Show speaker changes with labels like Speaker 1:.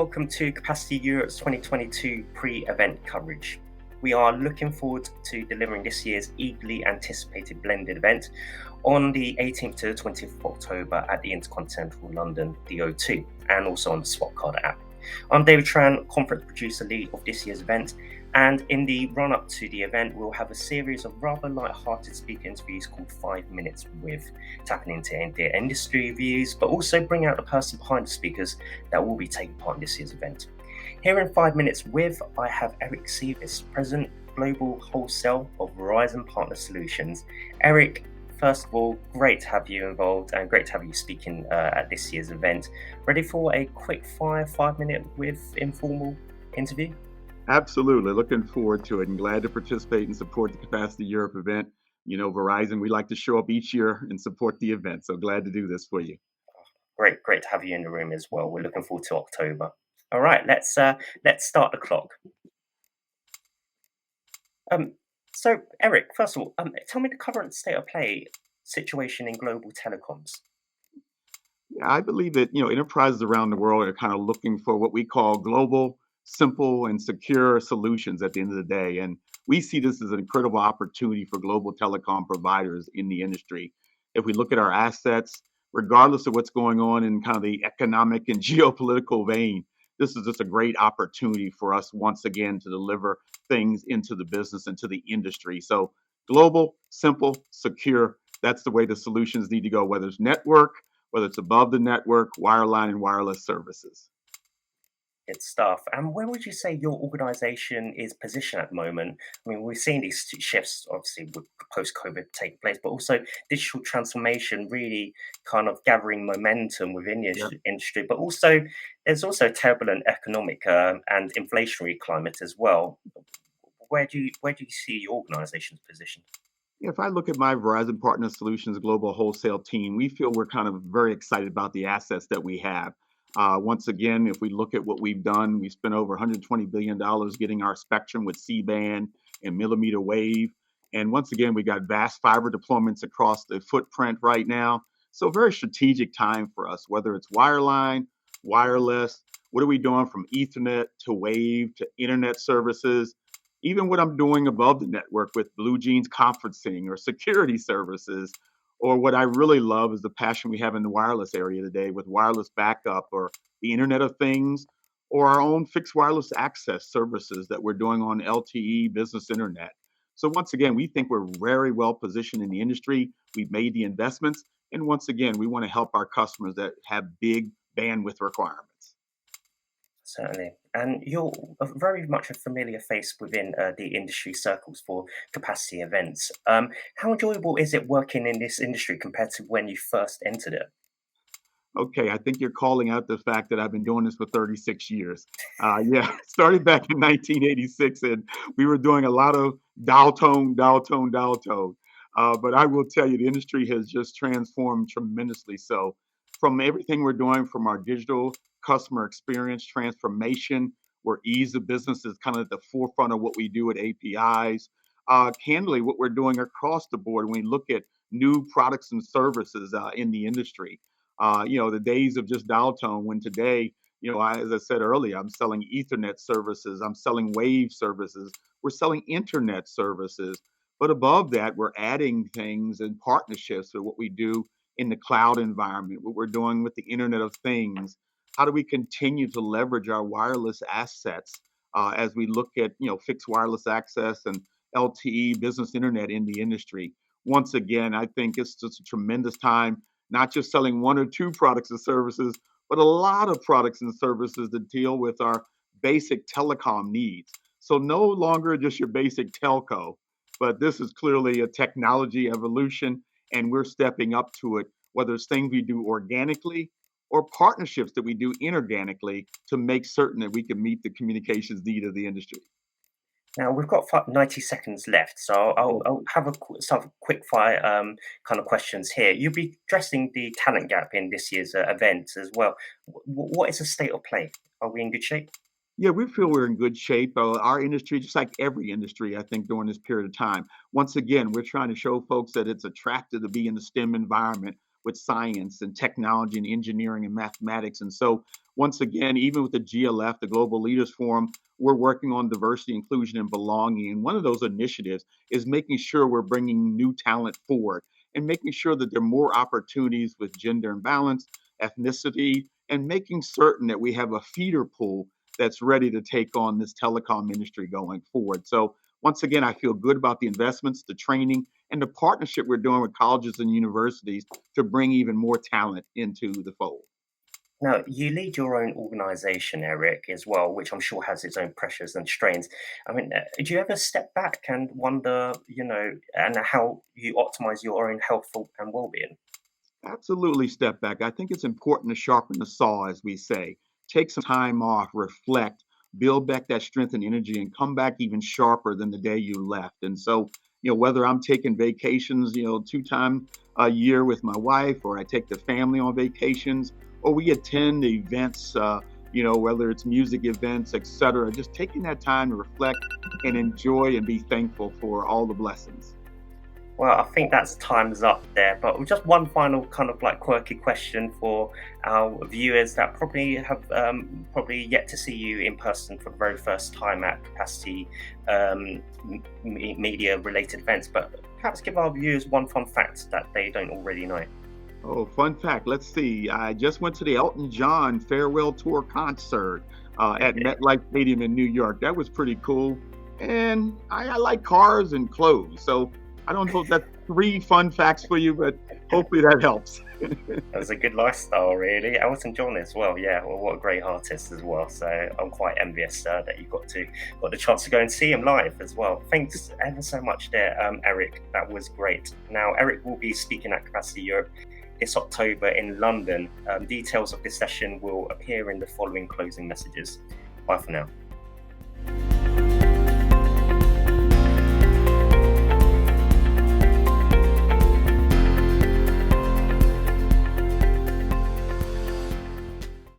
Speaker 1: welcome to Capacity Europe's 2022 pre-event coverage. We are looking forward to delivering this year's eagerly anticipated blended event on the 18th to the 20th of October at the Intercontinental London DO2 and also on the Swapcard app. I'm David Tran, conference producer lead of this year's event, and in the run-up to the event, we'll have a series of rather light-hearted speaker interviews called 5 Minutes With, tapping into their industry views, but also bringing out the person behind the speakers that will be taking part in this year's event. Here in 5 Minutes With, I have Eric Cevis, President Global Wholesale of Verizon Partner Solutions. Eric, first of all, great to have you involved and great to have you speaking at this year's event. Ready for a quick fire 5 minute with informal interview?
Speaker 2: Absolutely. Looking forward to it and glad to participate and support the Capacity Europe event. You know, Verizon, we like to show up each year and support the event. So glad to do this for you.
Speaker 1: Great to have you in the room as well. We're looking forward to October. All right, let's start the clock. So Eric, first of all, tell me the current state of play situation in global telecoms.
Speaker 2: Yeah, I believe that, enterprises around the world are kind of looking for what we call global, simple, and secure solutions at the end of the day. And we see this as an incredible opportunity for global telecom providers in the industry. If we look at our assets, regardless of what's going on in kind of the economic and geopolitical vein, this is just a great opportunity for us once again to deliver things into the business and to the industry. So global, simple, secure, that's the way the solutions need to go, whether it's network, whether it's above the network, wireline and wireless services.
Speaker 1: Good stuff. And where would you say your organization is positioned at the moment? I mean, we're seeing these shifts, obviously, with post-COVID taking place, but also digital transformation really kind of gathering momentum within the industry. But also, there's also turbulent economic and inflationary climate as well. Where do you see your organization's position?
Speaker 2: Yeah, if I look at my Verizon Partner Solutions global wholesale team, we feel we're kind of very excited about the assets that we have. Once again, if we look at what we've done, we spent over $120 billion getting our spectrum with C-band and millimeter wave. And once again, we got vast fiber deployments across the footprint right now. So very strategic time for us, whether it's wireline, wireless, what are we doing from Ethernet to wave to internet services, even what I'm doing above the network with Blue Jeans conferencing or security services. Or what I really love is the passion we have in the wireless area today with wireless backup or the Internet of Things or our own fixed wireless access services that we're doing on LTE business internet. So once again, we think we're very well positioned in the industry. We've made the investments. And once again, we want to help our customers that have big bandwidth requirements.
Speaker 1: Certainly. And you're very much a familiar face within the industry circles for capacity events. How enjoyable is it working in this industry compared to when you first entered it?
Speaker 2: Okay, I think you're calling out the fact that I've been doing this for 36 years. Yeah, started back in 1986, and we were doing a lot of dial tone, dial tone, dial tone. But I will tell you, the industry has just transformed tremendously. So, from everything we're doing, from our digital customer experience transformation, where ease of business is kind of at the forefront of what we do at APIs, candidly, what we're doing across the board when we look at new products and services in the industry. The days of just dial tone when today, as I said earlier, I'm selling Ethernet services, I'm selling wave services, we're selling internet services. But above that, we're adding things and partnerships with what we do in the cloud environment, what we're doing with the Internet of Things. How do we continue to leverage our wireless assets as we look at, fixed wireless access and LTE business internet in the industry? Once again, I think it's just a tremendous time, not just selling one or two products and services, but a lot of products and services that deal with our basic telecom needs. So no longer just your basic telco, but this is clearly a technology evolution, and we're stepping up to it, whether it's things we do organically or partnerships that we do inorganically to make certain that we can meet the communications need of the industry.
Speaker 1: Now we've got 90 seconds left, so I'll have some quick fire kind of questions here. You'll be addressing the talent gap in this year's event as well. What is the state of play? Are we in good shape?
Speaker 2: Yeah, we feel we're in good shape. Our industry, just like every industry, I think, during this period of time, once again, we're trying to show folks that it's attractive to be in the STEM environment, with science and technology and engineering and mathematics. And so, once again, even with the GLF, the Global Leaders Forum, we're working on diversity, inclusion, and belonging. And one of those initiatives is making sure we're bringing new talent forward and making sure that there are more opportunities with gender imbalance, ethnicity, and making certain that we have a feeder pool that's ready to take on this telecom industry going forward. So, once again, I feel good about the investments, the training, and the partnership we're doing with colleges and universities to bring even more talent into the fold.
Speaker 1: Now, you lead your own organization, Eric, as well, which I'm sure has its own pressures and strains. I mean, do you ever step back and wonder, and how you optimize your own health and well-being?
Speaker 2: Absolutely step back. I think it's important to sharpen the saw, as we say. Take some time off, reflect, build back that strength and energy, and come back even sharper than the day you left. And so, whether I'm taking vacations, 2 times a year with my wife, or I take the family on vacations, or we attend events, whether it's music events, etc. Just taking that time to reflect and enjoy and be thankful for all the blessings.
Speaker 1: Well, I think that's time's up there, but just one final kind of like quirky question for our viewers that probably have probably yet to see you in person for the very first time at capacity media related events, but perhaps give our viewers one fun fact that they don't already know.
Speaker 2: Oh, fun fact. Let's see. I just went to the Elton John farewell tour concert at MetLife Stadium in New York. That was pretty cool. And I like cars and clothes. So I don't know if that's 3 fun facts for you, but hopefully that helps.
Speaker 1: That was a good lifestyle, really. Elton John as well, yeah. Well, what a great artist as well. So I'm quite envious that you got the chance to go and see him live as well. Thanks ever so much there, Eric. That was great. Now, Eric will be speaking at Capacity Europe this October in London. Details of this session will appear in the following closing messages. Bye for now.